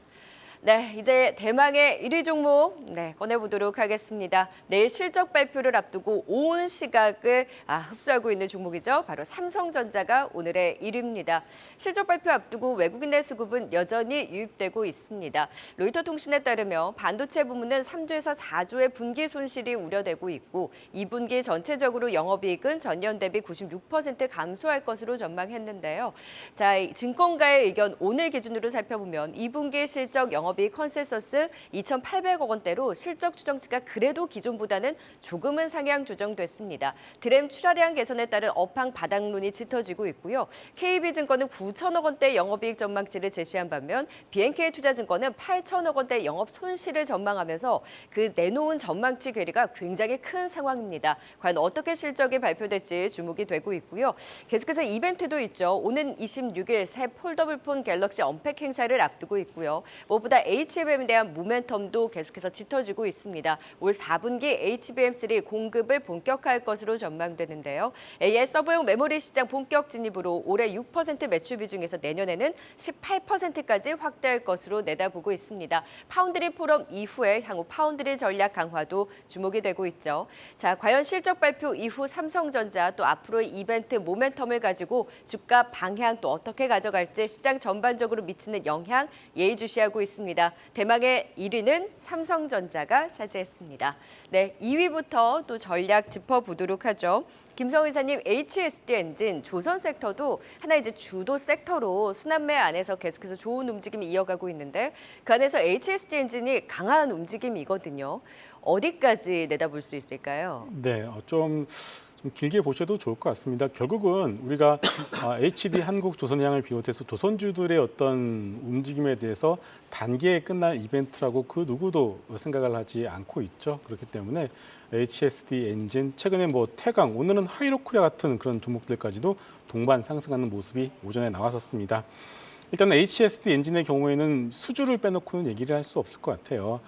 네, 이제 대망의 1위 종목 꺼내보도록 하겠습니다. 내일 실적 발표를 앞두고 온 시각을 흡수하고 있는 종목이죠. 바로 삼성전자가 오늘의 1위입니다. 실적 발표 앞두고 외국인의 수급은 여전히 유입되고 있습니다. 로이터 통신에 따르면 반도체 부문은 3조에서 4조의 분기 손실이 우려되고 있고 2분기 전체적으로 영업이익은 전년 대비 96% 감소할 것으로 전망했는데요. 자, 증권가의 의견 오늘 기준으로 살펴보면 2분기 실적 영업이익 컨센서스 2,800억 원대로 실적 추정치가 그래도 기존보다는 조금은 상향 조정됐습니다. 드램 출하량 개선에 따른 업황 바닥론이 짙어지고 있고요. KB증권은 9천억 원대 영업이익 전망치를 제시한 반면 BNK투자증권은 8천억 원대 영업 손실을 전망하면서 그 내놓은 전망치 괴리가 굉장히 큰 상황입니다. 과연 어떻게 실적이 발표될지 주목이 되고 있고요. 계속해서 이벤트도 있죠. 오는 26일 새 폴더블폰 갤럭시 언팩 행사를 앞두고 있고요. 무엇보다 HBM에 대한 모멘텀도 계속해서 짙어지고 있습니다. 올 4분기 HBM3 공급을 본격화할 것으로 전망되는데요. AI 서버용 메모리 시장 본격 진입으로 올해 6% 매출 비중에서 내년에는 18%까지 확대할 것으로 내다보고 있습니다. 파운드리 포럼 이후에 향후 파운드리 전략 강화도 주목이 되고 있죠. 자, 과연 실적 발표 이후 삼성전자 또 앞으로의 이벤트 모멘텀을 가지고 주가 방향 또 어떻게 가져갈지 시장 전반적으로 미치는 영향 예의주시하고 있습니다. 대망의 1위는 삼성전자가 차지했습니다. 네, 2위부터 또 전략 짚어보도록 하죠. 김성 의사님, HSD 엔진, 조선 섹터도 하나 이제 주도 섹터로 순환매 안에서 계속해서 좋은 움직임이 이어가고 있는데 그 안에서 HSD 엔진이 강한 움직임이거든요. 어디까지 내다볼 수 있을까요? 네, 좀 길게 보셔도 좋을 것 같습니다. 결국은 우리가 HD 한국 조선해양을 비롯해서 조선주들의 어떤 움직임에 대해서 단기에 끝날 이벤트라고 그 누구도 생각을 하지 않고 있죠. 그렇기 때문에 HSD 엔진, 최근에 뭐 태강, 오늘은 하이로코리아 같은 그런 종목들까지도 동반 상승하는 모습이 오전에 나왔었습니다. 일단 HSD 엔진의 경우에는 수주를 빼놓고는 얘기를 할 수 없을 것 같아요.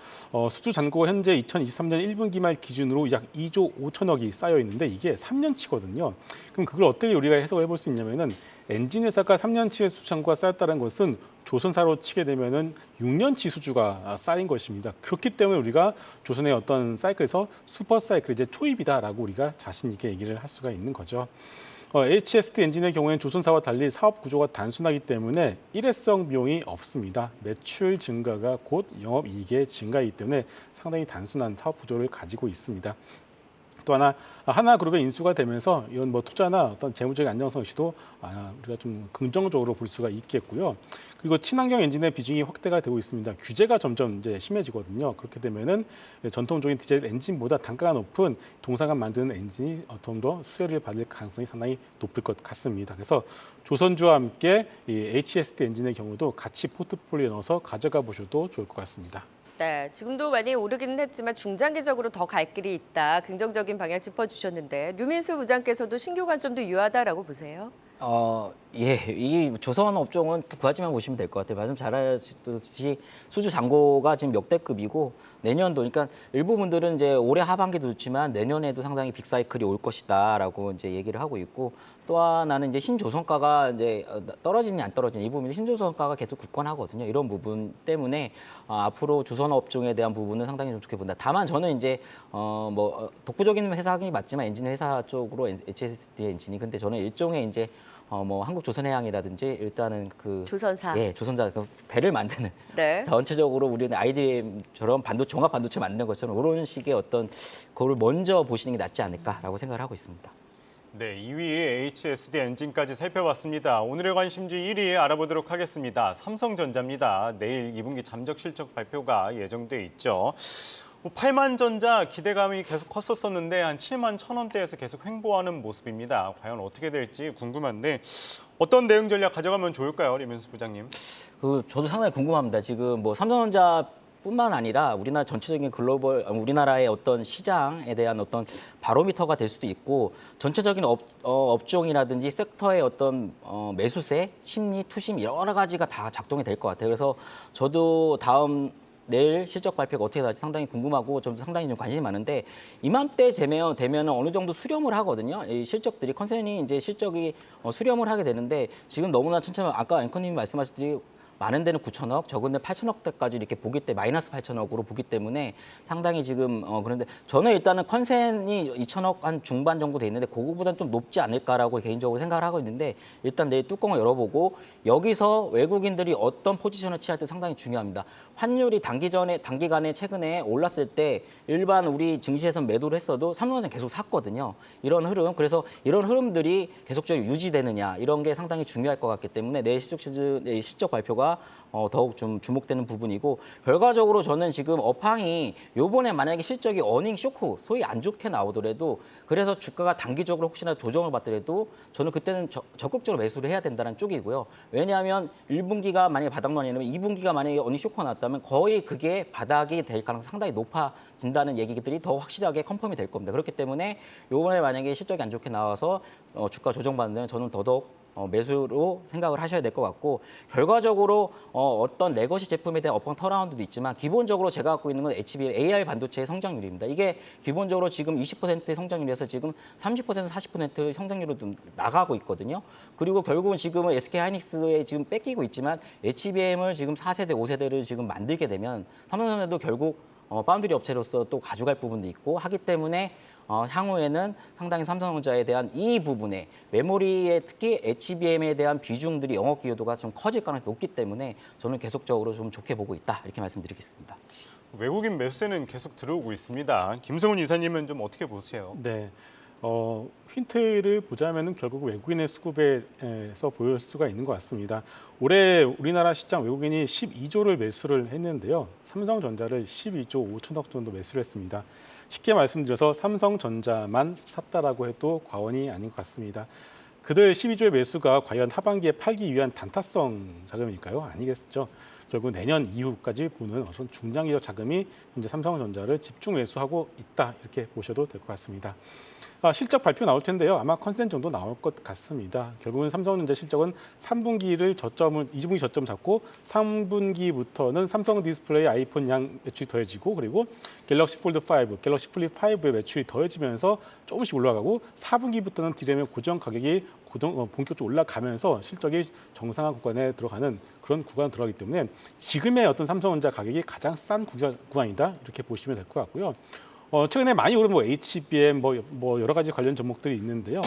수주 잔고가 현재 2023년 1분기 말 기준으로 약 2조 5천억이 쌓여 있는데 이게 3년치거든요. 그럼 그걸 어떻게 우리가 해석을 해볼 수 있냐면은 엔진 회사가 3년치의 수주 잔고가 쌓였다는 것은 조선사로 치게 되면은 6년치 수주가 쌓인 것입니다. 그렇기 때문에 우리가 조선의 어떤 사이클에서 슈퍼 사이클 이제 초입이다라고 우리가 자신 있게 얘기를 할 수가 있는 거죠. HSD 엔진의 경우에는 조선사와 달리 사업 구조가 단순하기 때문에 일회성 비용이 없습니다. 매출 증가가 곧 영업이익의 증가이기 때문에 상당히 단순한 사업 구조를 가지고 있습니다. 또 하나그룹에 인수가 되면서 이런 뭐 투자나 어떤 재무적인 안정성 역시도 우리가 좀 긍정적으로 볼 수가 있겠고요. 그리고 친환경 엔진의 비중이 확대가 되고 있습니다. 규제가 점점 이제 심해지거든요. 그렇게 되면은 전통적인 디젤 엔진보다 단가가 높은 동사간 만드는 엔진이 좀 더 수혜를 받을 가능성이 상당히 높을 것 같습니다. 그래서 조선주와 함께 이 HSD 엔진의 경우도 같이 포트폴리오에 넣어서 가져가 보셔도 좋을 것 같습니다. 네, 지금도 많이 오르기는 했지만 중장기적으로 더 갈 길이 있다. 긍정적인 방향 짚어주셨는데 류민수 부장께서도 신규 관점도 유효하다라고 보세요? 예, 이 조선 업종은 두 가지만 보시면 될 것 같아요. 말씀 잘하셨듯이 수주 잔고가 지금 역대급이고 내년도, 그러니까 일부 분들은 이제 올해 하반기도 좋지만 내년에도 상당히 빅사이클이 올 것이다라고 이제 얘기를 하고 있고 또 하나는 이제 신조선가가 이제 떨어지냐 안 떨어지냐 이 부분이 신조선가가 계속 굳건하거든요. 이런 부분 때문에 앞으로 조선 업종에 대한 부분은 상당히 좀 좋게 본다. 다만 저는 이제 독보적인 회사긴 맞지만 엔진 회사 쪽으로 HSD 엔진이 근데 저는 일종의 이제 한국조선해양이라든지 일단은 조선사. 예, 조선사 그 배를 만드는 네. 전체적으로 우리는 IDM처럼 종합 반도체 만드는 것처럼 이런 식의 어떤 거를 먼저 보시는 게 낫지 않을까라고 생각을 하고 있습니다. 네, 2위의 HSD 엔진까지 살펴봤습니다. 오늘의 관심주 1위 알아보도록 하겠습니다. 삼성전자입니다. 내일 2분기 잠적 실적 발표가 예정돼 있죠. 8만 전자 기대감이 계속 컸었는데 한 7만 1,000원대에서 계속 횡보하는 모습입니다. 과연 어떻게 될지 궁금한데 어떤 대응 전략 가져가면 좋을까요, 류민수 부장님? 저도 상당히 궁금합니다. 지금 삼성전자 뿐만 아니라 우리나라 전체적인 우리나라의 어떤 시장에 대한 어떤 바로미터가 될 수도 있고 전체적인 업종이라든지 섹터의 어떤 매수세, 심리, 투심 여러 가지가 다 작동이 될 것 같아요. 그래서 저도 내일 실적 발표가 어떻게 나올지 상당히 궁금하고 좀 상당히 좀 관심이 많은데 이맘때 되면 어느 정도 수렴을 하거든요. 이 실적들이 컨센이 이제 실적이 수렴을 하게 되는데 지금 너무나 천천히 아까 앵커님이 말씀하셨듯이 많은 데는 9천억, 적은 데는 8천억대까지 이렇게 보기 때문에 마이너스 8천억으로 보기 때문에 상당히 지금 그런데 저는 일단은 컨센이 2천억 한 중반 정도 돼 있는데 그거보다는 좀 높지 않을까라고 개인적으로 생각을 하고 있는데 일단 내일 뚜껑을 열어보고 여기서 외국인들이 어떤 포지션을 취할 때 상당히 중요합니다. 환율이 단기간에 최근에 올랐을 때 일반 우리 증시에서 매도를 했어도 삼성전자 계속 샀거든요. 이런 흐름, 그래서 이런 흐름들이 계속적으로 유지되느냐 이런 게 상당히 중요할 것 같기 때문에 내일 실적 발표가 더욱 좀 주목되는 부분이고 결과적으로 저는 지금 업황이 요번에 만약에 실적이 어닝 쇼크 소위 안 좋게 나오더라도 그래서 주가가 단기적으로 혹시나 조정을 받더라도 저는 그때는 적극적으로 매수를 해야 된다는 쪽이고요. 왜냐하면 1분기가 만약에 바닥만 이러면 2분기가 만약에 어닝 쇼크가 났다면 거의 그게 바닥이 될 가능성이 상당히 높아진다는 얘기들이 더 확실하게 컨펌이 될 겁니다. 그렇기 때문에 요번에 만약에 실적이 안 좋게 나와서 주가 조정받는 저는 더더욱 매수로 생각을 하셔야 될 것 같고 결과적으로 어떤 레거시 제품에 대한 업황 턴어라운드도 있지만 기본적으로 제가 갖고 있는 건 HBM AI 반도체의 성장률입니다. 이게 기본적으로 지금 20%의 성장률에서 지금 30% 40% 성장률로 좀 나가고 있거든요. 그리고 결국은 지금은 SK 하이닉스에 지금 뺏기고 있지만 HBM을 지금 4세대, 5세대를 지금 만들게 되면 삼성전자도 결국 파운드리 업체로서 또 가져갈 부분도 있고 하기 때문에 향후에는 상당히 삼성전자에 대한 이 부분에 메모리에 특히 HBM에 대한 비중들이 영업 기여도가 좀 커질 가능성이 높기 때문에 저는 계속적으로 좀 좋게 보고 있다 이렇게 말씀드리겠습니다. 외국인 매수세는 계속 들어오고 있습니다. 김성훈 이사님은 좀 어떻게 보세요? 네. 힌트를 보자면은 결국 외국인의 수급에서 보일 수가 있는 것 같습니다. 올해 우리나라 시장 외국인이 12조를 매수를 했는데요. 삼성전자를 12조 5천억 정도 매수를 했습니다. 쉽게 말씀드려서 삼성전자만 샀다라고 해도 과언이 아닌 것 같습니다. 그들 12조의 매수가 과연 하반기에 팔기 위한 단타성 자금일까요? 아니겠죠. 결국 내년 이후까지 보는 어떤 중장기적 자금이 현재 삼성전자를 집중 매수하고 있다 이렇게 보셔도 될 것 같습니다. 실적 발표 나올 텐데요. 아마 컨센 정도 나올 것 같습니다. 결국은 삼성전자 실적은 3분기를 저점을 2분기 저점 잡고 3분기부터는 삼성 디스플레이 아이폰 양 매출이 더해지고 그리고 갤럭시 폴드 5, 갤럭시 플립 5의 매출이 더해지면서 조금씩 올라가고 4분기부터는 디램의 고정 가격이 본격적으로 올라가면서 실적이 정상화 구간에 들어가는 그런 구간에 들어가기 때문에 지금의 어떤 삼성전자 가격이 가장 싼 구간이다 이렇게 보시면 될 것 같고요. 최근에 많이 오른 HBM 뭐 여러 가지 관련 종목들이 있는데요.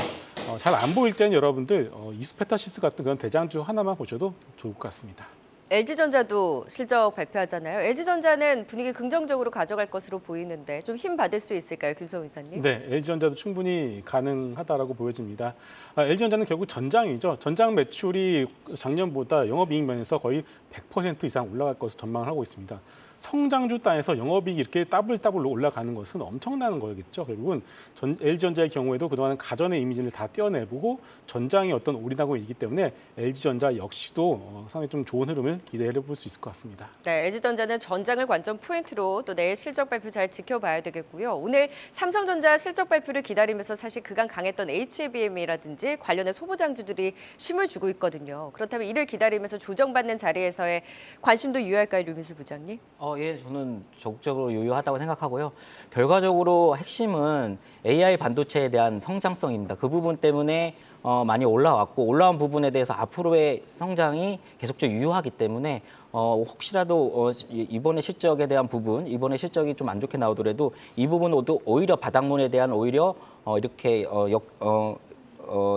잘 안 보일 때는 여러분들 이수페타시스 같은 그런 대장주 하나만 보셔도 좋을 것 같습니다. LG전자도 실적 발표하잖아요. LG전자는 분위기 긍정적으로 가져갈 것으로 보이는데 좀 힘 받을 수 있을까요, 김성훈 이사님? 네, LG전자도 충분히 가능하다라고 보여집니다. LG전자는 결국 전장이죠. 전장 매출이 작년보다 영업이익 면에서 거의 100% 이상 올라갈 것으로 전망을 하고 있습니다. 성장주 단에서 영업이익이 이렇게 더블로 올라가는 것은 엄청난 거겠죠. 결국은 LG전자의 경우에도 그동안 가전의 이미지를 다 떼어내보고 전장이 어떤 올인하고 있기 때문에 LG전자 역시도 상당히 좀 좋은 흐름을 기대해 볼 수 있을 것 같습니다. 네, LG전자는 전장을 관점 포인트로 또 내일 실적 발표 잘 지켜봐야 되겠고요. 오늘 삼성전자 실적 발표를 기다리면서 사실 그간 강했던 HBM이라든지 관련된 소부장주들이 쉼을 주고 있거든요. 그렇다면 이를 기다리면서 조정받는 자리에서의 관심도 유효할까요, 류민수 부장님? 예, 저는 적극적으로 유효하다고 생각하고요. 결과적으로 핵심은 AI 반도체에 대한 성장성입니다. 그 부분 때문에 많이 올라왔고 올라온 부분에 대해서 앞으로의 성장이 계속적으로 유효하기 때문에 혹시라도 이번에 실적에 대한 부분, 이번에 실적이 좀 안 좋게 나오더라도 이 부분은 오히려 바닥론에 대한 오히려 이렇게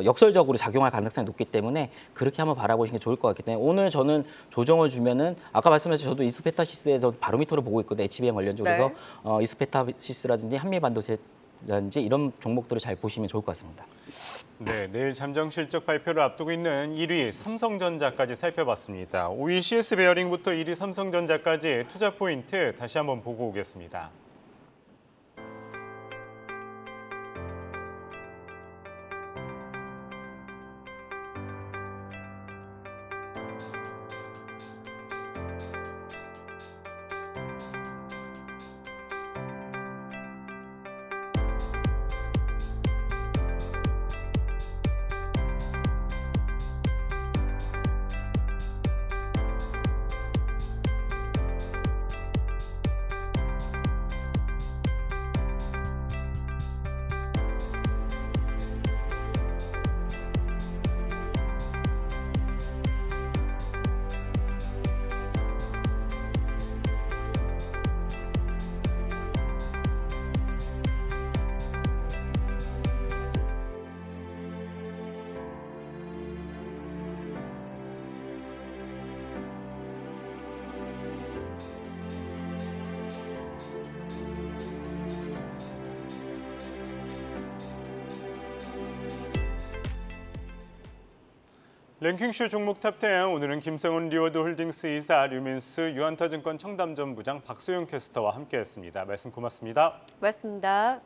역설적으로 작용할 가능성이 높기 때문에 그렇게 한번 바라보시는 게 좋을 것 같기 때문에 오늘 저는 조정을 주면은 아까 말씀하신 저도 이수페타시스에서 바로미터를 보고 있거든요. HBM 관련적으로. 네. 그래서 이수페타시스라든지 한미반도체라든지 이런 종목들을 잘 보시면 좋을 것 같습니다. 네, 내일 잠정 실적 발표를 앞두고 있는 1위 삼성전자까지 살펴봤습니다. 5위 CS 베어링부터 1위 삼성전자까지 투자 포인트 다시 한번 보고 오겠습니다. 랭킹쇼 종목 탑10 오늘은 김성훈 리워드 홀딩스 이사 류민수 유한타증권 청담전 부장 박소영 캐스터와 함께했습니다. 말씀 고맙습니다. 고맙습니다.